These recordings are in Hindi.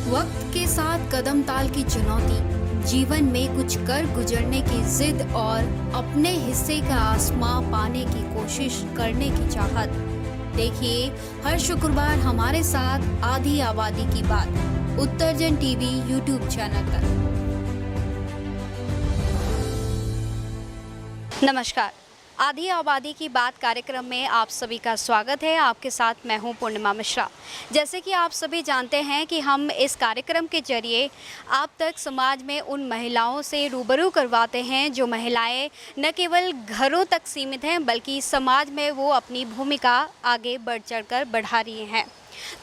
वक्त के साथ कदम ताल की चुनौती, जीवन में कुछ कर गुजरने की जिद और अपने हिस्से का आसमां पाने की कोशिश करने की चाहत। देखिए हर शुक्रवार हमारे साथ आधी आबादी की बात उत्तरजन टीवी यूट्यूब चैनल पर। नमस्कार, आधी आबादी की बात कार्यक्रम में आप सभी का स्वागत है। आपके साथ मैं हूं पूर्णिमा मिश्रा। जैसे कि आप सभी जानते हैं कि हम इस कार्यक्रम के जरिए आप तक समाज में उन महिलाओं से रूबरू करवाते हैं जो महिलाएं न केवल घरों तक सीमित हैं बल्कि समाज में वो अपनी भूमिका आगे बढ़ चढ़कर बढ़ा रही हैं।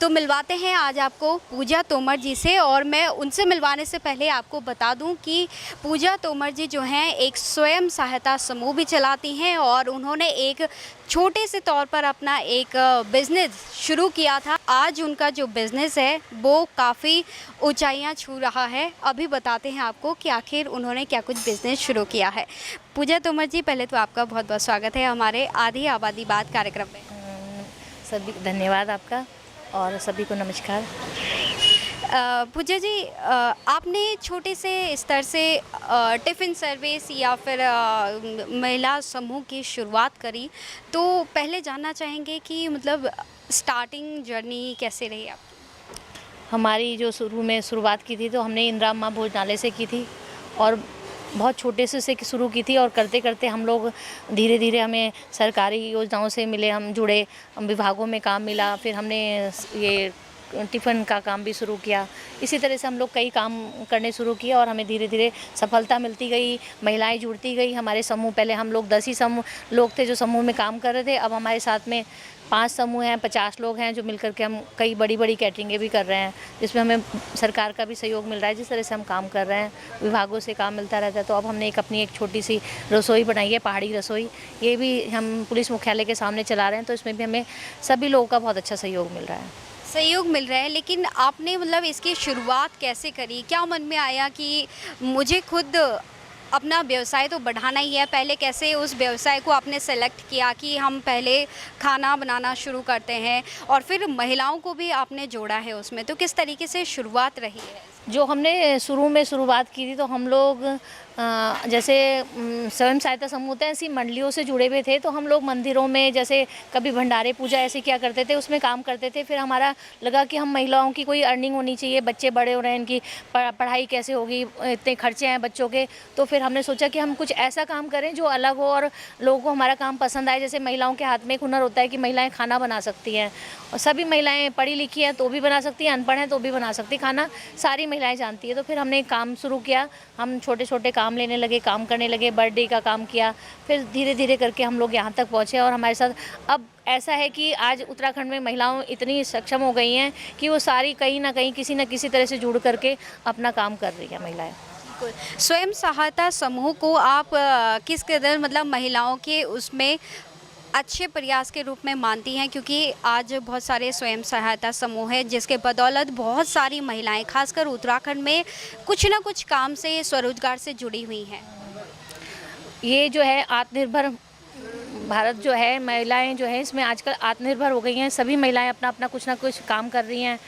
तो मिलवाते हैं आज आपको पूजा तोमर जी से। और मैं उनसे मिलवाने से पहले आपको बता दूं कि पूजा तोमर जी जो हैं एक स्वयं सहायता समूह भी चलाती हैं और उन्होंने एक छोटे से तौर पर अपना एक बिज़नेस शुरू किया था। आज उनका जो बिज़नेस है वो काफ़ी ऊंचाइयां छू रहा है। अभी बताते हैं आपको कि आखिर उन्होंने क्या कुछ बिज़नेस शुरू किया है। पूजा तोमर जी, पहले तो आपका बहुत बहुत स्वागत है हमारे आधी आबादी बात कार्यक्रम में। सभी धन्यवाद आपका और सभी को नमस्कार। पूजा जी, आपने छोटे से स्तर से टिफ़िन सर्विस या फिर महिला समूह की शुरुआत करी, तो पहले जानना चाहेंगे कि मतलब स्टार्टिंग जर्नी कैसे रही आपकी? हमारी जो शुरू में शुरुआत की थी तो हमने इंदिरा माँ भोजनालय से की थी और बहुत छोटे से शुरू की थी और करते करते हम लोग धीरे धीरे हमें सरकारी योजनाओं से मिले, हम जुड़े, हम विभागों में काम मिला, फिर हमने ये टिफ़िन का काम भी शुरू किया। इसी तरह से हम लोग कई काम करने शुरू किए और हमें धीरे धीरे सफलता मिलती गई, महिलाएं जुड़ती गई। हमारे समूह, पहले हम लोग 10 ही समूह लोग थे जो समूह में काम कर रहे थे, अब हमारे साथ में 5 समूह हैं, 50 लोग हैं जो मिलकर के हम कई बड़ी बड़ी कैटरिंगें भी कर रहे हैं, जिसमें हमें सरकार का भी सहयोग मिल रहा है। जिस तरह से हम काम कर रहे हैं, विभागों से काम मिलता रहता है। तो अब हमने अपनी एक छोटी सी रसोई बनाई है, पहाड़ी रसोई। ये भी हम पुलिस मुख्यालय के सामने चला रहे हैं, तो इसमें भी हमें सभी लोगों का बहुत अच्छा सहयोग मिल रहा है। सहयोग मिल रहा है, लेकिन आपने मतलब इसकी शुरुआत कैसे करी? क्या मन में आया कि मुझे खुद अपना व्यवसाय तो बढ़ाना ही है? पहले कैसे उस व्यवसाय को आपने सेलेक्ट किया कि हम पहले खाना बनाना शुरू करते हैं और फिर महिलाओं को भी आपने जोड़ा है उसमें, तो किस तरीके से शुरुआत रही है? जो हमने शुरू में शुरुआत की थी तो हम लोग जैसे स्वयं सहायता समूह होते हैं, ऐसी मंडलियों से जुड़े हुए थे। तो हम लोग मंदिरों में जैसे कभी भंडारे पूजा ऐसे क्या करते थे, उसमें काम करते थे। फिर हमारा लगा कि हम महिलाओं की कोई अर्निंग होनी चाहिए, बच्चे बड़े हो रहे हैं, इनकी पढ़ाई कैसे होगी, इतने खर्चे हैं बच्चों के। तो फिर हमने सोचा कि हम कुछ ऐसा काम करें जो अलग हो और लोगों को हमारा काम पसंद आए। जैसे महिलाओं के हाथ में एक हुनर होता है कि महिलाएँ खाना बना सकती हैं, और सभी महिलाएँ पढ़ी लिखी हैं तो भी बना सकती हैं, अनपढ़ हैं तो भी बना सकती, खाना सारी महिलाएँ जानती है। तो फिर हमने काम शुरू किया, हम छोटे छोटे काम लेने लगे, काम करने लगे, बर्थडे का काम किया। फिर धीरे धीरे करके हम लोग यहाँ तक पहुँचे और हमारे साथ अब ऐसा है कि आज उत्तराखंड में महिलाओं इतनी सक्षम हो गई हैं कि वो सारी कहीं ना कहीं किसी न किसी तरह से जुड़ करके अपना काम कर रही है महिलाएं। स्वयं सहायता समूह को आप किस कदर मतलब महिलाओं के उसमें अच्छे प्रयास के रूप में मानती हैं? क्योंकि आज बहुत सारे स्वयं सहायता समूह हैं जिसके बदौलत बहुत सारी महिलाएं खासकर उत्तराखंड में कुछ ना कुछ काम से, स्वरोजगार से जुड़ी हुई हैं। ये जो है आत्मनिर्भर भारत जो है, महिलाएं जो है इसमें आजकल आत्मनिर्भर हो गई हैं। सभी महिलाएं अपना अपना कुछ ना कुछ काम कर रही हैं।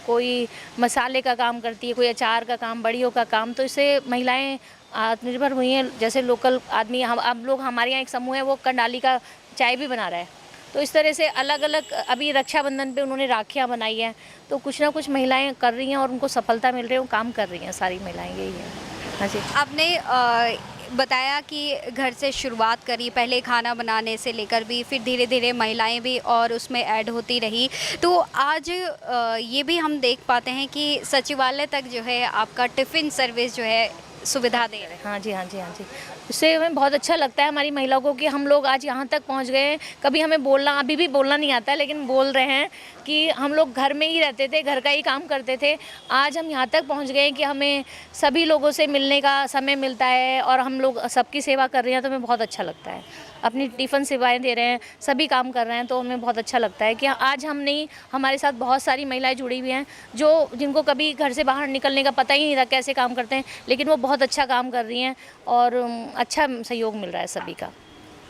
कोई मसाले का काम करती है, कोई अचार का काम, बड़ियों का काम। तो इससे महिलाएं आत्मनिर्भर हुई हैं। जैसे लोकल आदमी, हम लोग, हमारे यहाँ एक समूह है वो कंडाली का चाय भी बना रहा है। तो इस तरह से अलग अलग, अभी रक्षाबंधन पे उन्होंने राखियाँ बनाई हैं। तो कुछ ना कुछ महिलाएं कर रही हैं और उनको सफलता मिल रही है, वो काम कर रही हैं सारी महिलाएं, यही है। हाँ जी। आपने बताया कि घर से शुरुआत करी, पहले खाना बनाने से लेकर भी, फिर धीरे धीरे महिलाएं भी और उसमें ऐड होती रही। तो आज ये भी हम देख पाते हैं कि सचिवालय तक जो है आपका टिफ़िन सर्विस जो है सुविधा दे रहे हैं। हाँ जी, हाँ जी, हाँ जी। इससे हमें बहुत अच्छा लगता है हमारी महिलाओं को कि हम लोग आज यहाँ तक पहुँच गए हैं। कभी हमें बोलना, अभी भी बोलना नहीं आता है, लेकिन बोल रहे हैं कि हम लोग घर में ही रहते थे, घर का ही काम करते थे। आज हम यहाँ तक पहुँच गए हैं कि हमें सभी लोगों से मिलने का समय मिलता है और हम लोग सबकी सेवा कर रहे हैं। तो हमें बहुत अच्छा लगता है, अपनी टिफ़िन सेवाएं दे रहे हैं, सभी काम कर रहे हैं। तो हमें बहुत अच्छा लगता है कि आज हम नहीं, हमारे साथ बहुत सारी महिलाएं जुड़ी हुई हैं जो जिनको कभी घर से बाहर निकलने का पता ही नहीं था कैसे काम करते हैं, लेकिन वो बहुत अच्छा काम कर रही हैं और अच्छा सहयोग मिल रहा है सभी का।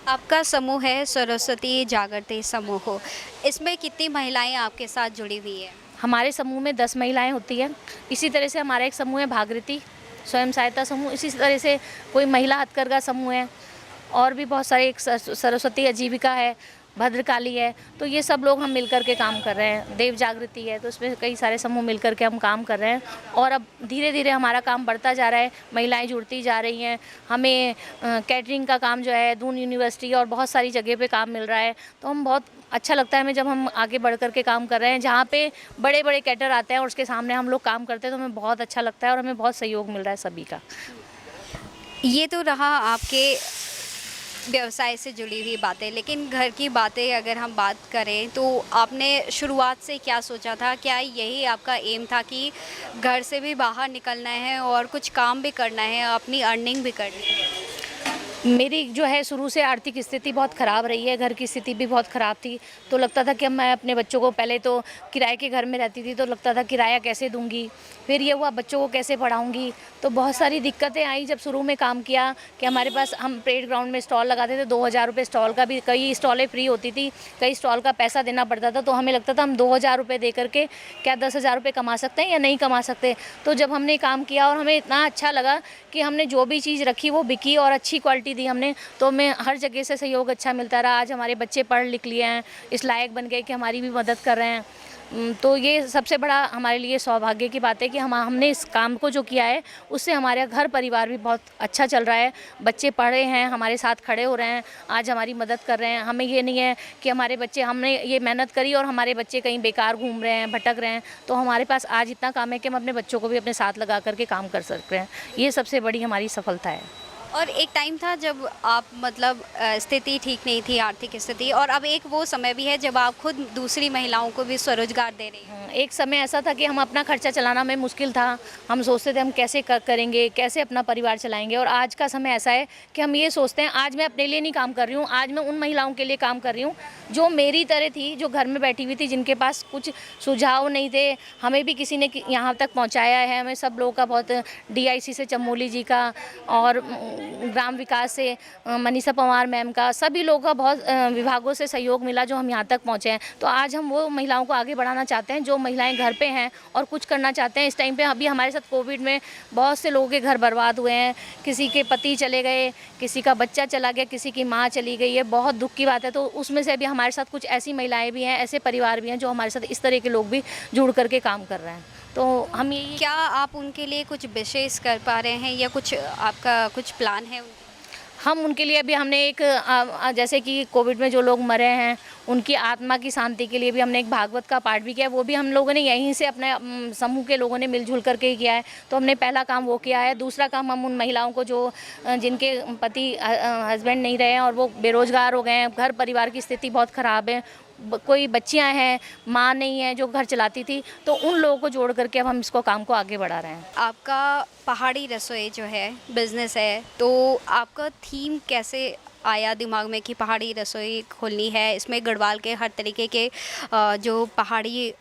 आपका समूह है सरस्वती जागृति समूह, इसमें कितनी महिलाएं आपके साथ जुड़ी हुई है? हमारे समूह में 10 महिलाएं होती हैं। इसी तरह से हमारा एक समूह है भागीरथी स्वयं सहायता समूह, इसी तरह से कोई महिला हथकरघा समूह है, और भी बहुत सारे, एक सरस्वती आजीविका है, भद्रकाली है। तो ये सब लोग हम मिलकर के काम कर रहे हैं। देव जागृति है, तो इसमें कई सारे समूह मिलकर के हम काम कर रहे हैं, और अब धीरे धीरे हमारा काम बढ़ता जा रहा है, महिलाएं जुड़ती जा रही हैं। हमें कैटरिंग का काम जो है दून यूनिवर्सिटी और बहुत सारी जगह पे काम मिल रहा है। तो हम बहुत अच्छा लगता है हमें जब हम आगे बढ़ कर के काम कर रहे हैं, जहाँ पे बड़े बड़े कैटर आते हैं और उसके सामने हम लोग काम करते हैं, तो हमें बहुत अच्छा लगता है और हमें बहुत सहयोग मिल रहा है सभी का। ये तो रहा आपके व्यवसाय से जुड़ी हुई बातें, लेकिन घर की बातें अगर हम बात करें तो आपने शुरुआत से क्या सोचा था? क्या यही आपका एम था कि घर से भी बाहर निकलना है और कुछ काम भी करना है, अपनी अर्निंग भी करनी है? मेरी जो है शुरू से आर्थिक स्थिति बहुत ख़राब रही है, घर की स्थिति भी बहुत ख़राब थी। तो लगता था कि मैं अपने बच्चों को, पहले तो किराए के घर में रहती थी, तो लगता था किराया कैसे दूंगी, फिर ये हुआ बच्चों को कैसे पढ़ाऊंगी। तो बहुत सारी दिक्कतें आई जब शुरू में काम किया कि हमारे पास, हम परेड ग्राउंड में स्टॉल लगाते थे, 2000 रुपये स्टॉल का भी, कई स्टॉलें फ्री होती थी, कई स्टॉल का पैसा देना पड़ता था। तो हमें लगता था हम 2000 रुपये दे करके क्या 10,000 रुपये कमा सकते हैं या नहीं कमा सकते। तो जब हमने काम किया और हमें इतना अच्छा लगा कि हमने जो भी चीज़ रखी वो बिकी और अच्छी क्वालिटी दी हमने, तो हमें हर जगह से सहयोग अच्छा मिलता रहा। आज हमारे बच्चे पढ़ लिख लिए हैं, इस लायक बन गए कि हमारी भी मदद कर रहे हैं। तो ये सबसे बड़ा हमारे लिए सौभाग्य की बात है कि हमने इस काम को जो किया है उससे हमारा घर परिवार भी बहुत अच्छा चल रहा है। बच्चे पढ़े हैं, हमारे साथ खड़े हो रहे हैं, आज हमारी मदद कर रहे हैं। हमें ये नहीं है कि हमारे बच्चे, हमने ये मेहनत करी और हमारे बच्चे कहीं बेकार घूम रहे हैं, भटक रहे हैं। तो हमारे पास आज इतना काम है कि हम अपने बच्चों को भी अपने साथ लगा करके काम कर सकते हैं। ये सबसे बड़ी हमारी सफलता है। और एक टाइम था जब आप मतलब स्थिति ठीक नहीं थी, आर्थिक स्थिति, और अब एक वो समय भी है जब आप खुद दूसरी महिलाओं को भी स्वरोजगार दे रही हैं। एक समय ऐसा था कि हम अपना खर्चा चलाना हमें मुश्किल था, हम सोचते थे हम कैसे करेंगे, कैसे अपना परिवार चलाएंगे। और आज का समय ऐसा है कि हम ये सोचते हैं आज मैं अपने लिए नहीं काम कर रही हूँ, आज मैं उन महिलाओं के लिए काम कर रही हूँ जो मेरी तरह थी, जो घर में बैठी हुई थी, जिनके पास कुछ सुझाव नहीं थे। हमें भी किसी ने यहाँ तक पहुँचाया है। हमें सब लोगों का बहुत, DIC से चमोली जी का और ग्राम विकास से मनीषा पवार मैम का, सभी लोगों का बहुत विभागों से सहयोग मिला जो हम यहाँ तक पहुँचे हैं। तो आज हम वो महिलाओं को आगे बढ़ाना चाहते हैं जो महिलाएं घर पे हैं और कुछ करना चाहते हैं। इस टाइम पे अभी हमारे साथ कोविड में बहुत से लोगों के घर बर्बाद हुए हैं, किसी के पति चले गए, किसी का बच्चा चला गया, किसी की माँ चली गई है, बहुत दुख की बात है। तो उसमें से अभी हमारे साथ कुछ ऐसी महिलाएं भी हैं, ऐसे परिवार भी हैं जो हमारे साथ इस तरह के लोग भी जुड़ करके काम कर रहे हैं। तो हम ये, क्या आप उनके लिए कुछ विशेष कर पा रहे हैं या कुछ आपका कुछ प्लान है? हम उनके लिए अभी हमने एक जैसे कि कोविड में जो लोग मरे हैं उनकी आत्मा की शांति के लिए भी हमने एक भागवत का पाठ भी किया है। वो भी हम लोगों ने यहीं से अपने समूह के लोगों ने मिलजुल करके ही किया है। तो हमने पहला काम वो किया है। दूसरा काम हम उन महिलाओं को जो जिनके पति हस्बैंड नहीं रहे हैं और वो बेरोजगार हो गए हैं, घर परिवार की स्थिति बहुत ख़राब है, कोई बच्चियां हैं, माँ नहीं है जो घर चलाती थी, तो उन लोगों को जोड़ करके अब हम इसको काम को आगे बढ़ा रहे हैं। आपका पहाड़ी रसोई जो है बिज़नेस है, तो आपका थीम कैसे आया दिमाग में कि पहाड़ी रसोई खोलनी है? इसमें गढ़वाल के हर तरीके के जो पहाड़ी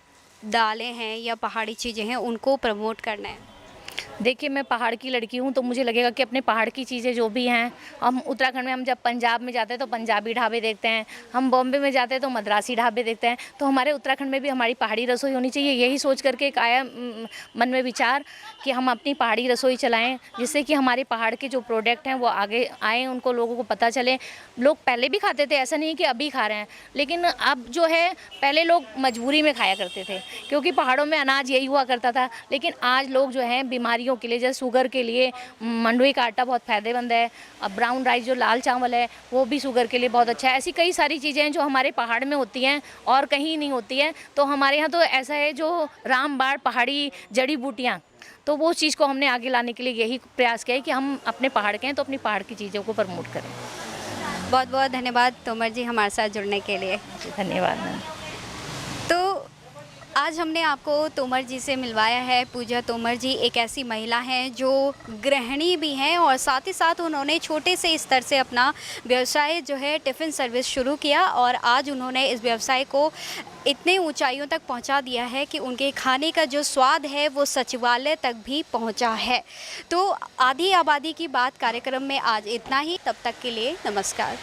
दालें हैं या पहाड़ी चीज़ें हैं उनको प्रमोट करना है। देखिए, मैं पहाड़ की लड़की हूँ, तो मुझे लगेगा कि अपने पहाड़ की चीज़ें जो भी हैं, हम उत्तराखंड में, हम जब पंजाब में जाते हैं तो पंजाबी ढाबे देखते हैं, हम बॉम्बे में जाते हैं तो मद्रासी ढाबे देखते हैं, तो हमारे उत्तराखंड में भी हमारी पहाड़ी रसोई होनी चाहिए। यही सोच करके एक आया मन में विचार कि हम अपनी पहाड़ी रसोई चलाएँ, जिससे कि हमारे पहाड़ के जो प्रोडक्ट हैं वो आगे आएँ, उनको लोगों को पता चले। लोग पहले भी खाते थे, ऐसा नहीं कि अभी खा रहे हैं, लेकिन अब जो है, पहले लोग मजबूरी में खाया करते थे क्योंकि पहाड़ों में अनाज यही हुआ करता था। लेकिन आज लोग जो हैं बीमारियों के लिए, जैसे शुगर के लिए मंडुई का आटा बहुत फ़ायदेमंद है। अब ब्राउन राइस जो लाल चावल है वो भी शुगर के लिए बहुत अच्छा है। ऐसी कई सारी चीज़ें हैं जो हमारे पहाड़ में होती हैं और कहीं नहीं होती हैं। तो हमारे यहाँ तो ऐसा है जो रामबाड़ पहाड़ी जड़ी बूटियाँ, तो वो चीज़ को हमने आगे लाने के लिए यही प्रयास किया है कि हम अपने पहाड़ के हैं तो अपनी पहाड़ की चीज़ों को प्रमोट करें। बहुत बहुत धन्यवाद तोमर जी हमारे साथ जुड़ने के लिए। धन्यवाद मैम। तो आज हमने आपको तोमर जी से मिलवाया है। पूजा तोमर जी एक ऐसी महिला हैं जो गृहिणी भी हैं और साथ ही साथ उन्होंने छोटे से स्तर से अपना व्यवसाय जो है टिफ़िन सर्विस शुरू किया और आज उन्होंने इस व्यवसाय को इतने ऊंचाइयों तक पहुंचा दिया है कि उनके खाने का जो स्वाद है वो सचिवालय तक भी पहुंचा है। तो आधी आबादी की बात कार्यक्रम में आज इतना ही। तब तक के लिए नमस्कार।